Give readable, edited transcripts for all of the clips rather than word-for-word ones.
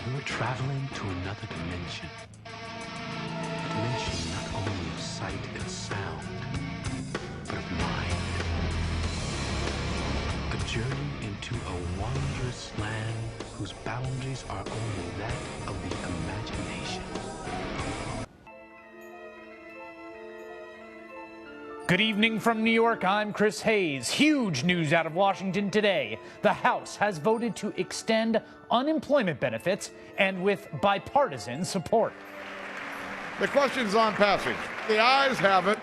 You were traveling to another dimension. A dimension not only of sight and sound, but of mind. A journey into a wondrous land whose boundaries are only that of the imagination. Good evening from New York, I'm Chris Hayes. Huge news out of Washington today. The House has voted to extend unemployment benefits, and with bipartisan support. The question's on passage. The ayes have it.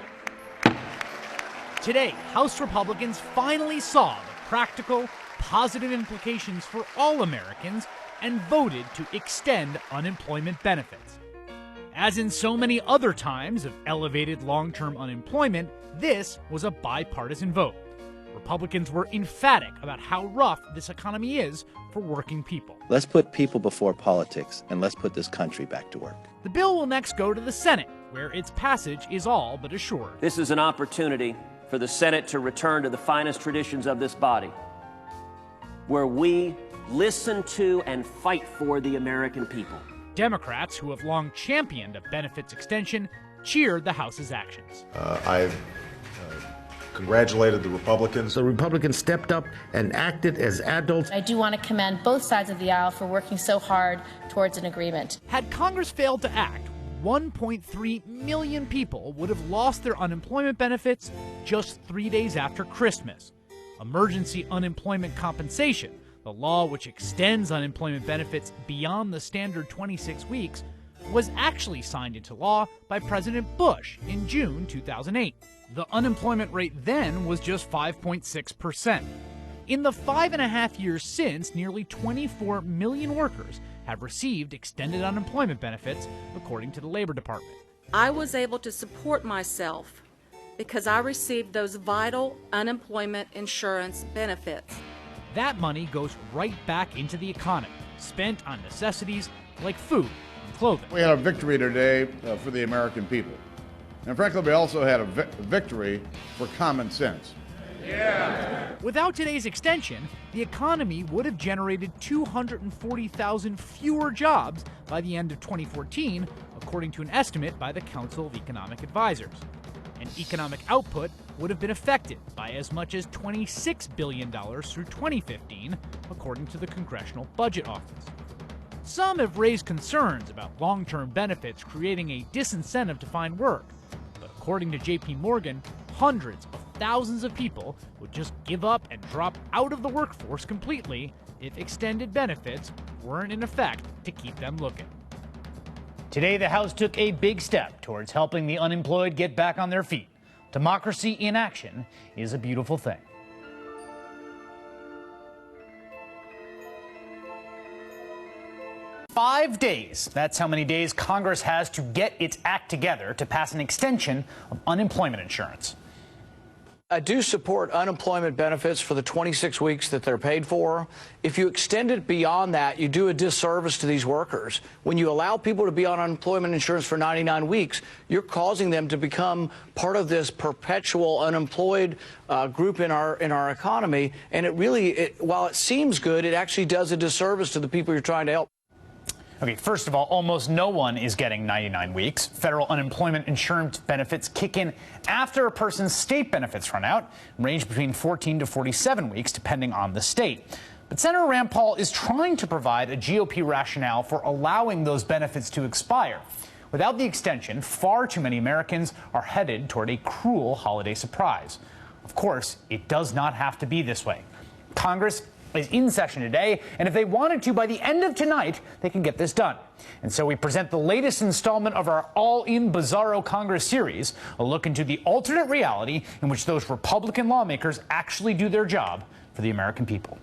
Today, House Republicans finally saw the practical, positive implications for all Americans and voted to extend unemployment benefits. As in so many other times of elevated long-term unemployment, this was a bipartisan vote. Republicans were emphatic about how rough this economy is for working people. Let's put people before politics, and let's put this country back to work. The bill will next go to the Senate, where its passage is all but assured. This is an opportunity for the Senate to return to the finest traditions of this body, where we listen to and fight for the American people. Democrats, who have long championed a benefits extension, cheered the House's actions. I've congratulated the Republicans. The Republicans stepped up and acted as adults. I do want to commend both sides of the aisle for working so hard towards an agreement. Had Congress failed to act, 1.3 million people would have lost their unemployment benefits just 3 days after Christmas. Emergency unemployment compensation, the law which extends unemployment benefits beyond the standard 26 weeks, was actually signed into law by President Bush in June 2008. The unemployment rate then was just 5.6%. In the 5.5 years since, nearly 24 million workers have received extended unemployment benefits, according to the Labor Department. I was able to support myself because I received those vital unemployment insurance benefits. That money goes right back into the economy, spent on necessities like food and clothing. We had a victory today for the American people. And frankly, we also had a victory for common sense. Yeah. Without today's extension, the economy would have generated 240,000 fewer jobs by the end of 2014, according to an estimate by the Council of Economic Advisors. And economic output would have been affected by as much as $26 billion through 2015, according to the Congressional Budget Office. Some have raised concerns about long-term benefits creating a disincentive to find work. But according to J.P. Morgan, hundreds of thousands of people would just give up and drop out of the workforce completely if extended benefits weren't in effect to keep them looking. Today, the House took a big step towards helping the unemployed get back on their feet. Democracy in action is a beautiful thing. "5 days. That's how many days Congress has to get its act together to pass an extension of unemployment insurance. I do support unemployment benefits for the 26 weeks that they're paid for. If you extend it beyond that, you do a disservice to these workers. When you allow people to be on unemployment insurance for 99 weeks, you're causing them to become part of this perpetual unemployed group in our economy. And while it seems good, it actually does a disservice to the people you're trying to help. Okay, first of all, almost no one is getting 99 weeks. Federal unemployment insurance benefits kick in after a person's state benefits run out, range between 14 to 47 weeks, depending on the state. But Senator Rand Paul is trying to provide a GOP rationale for allowing those benefits to expire. Without the extension, far too many Americans are headed toward a cruel holiday surprise. Of course, it does not have to be this way. Congress is in session today, and if they wanted to, by the end of tonight, they can get this done. And so we present the latest installment of our All-In Bizarro Congress series, a look into the alternate reality in which those Republican lawmakers actually do their job for the American people.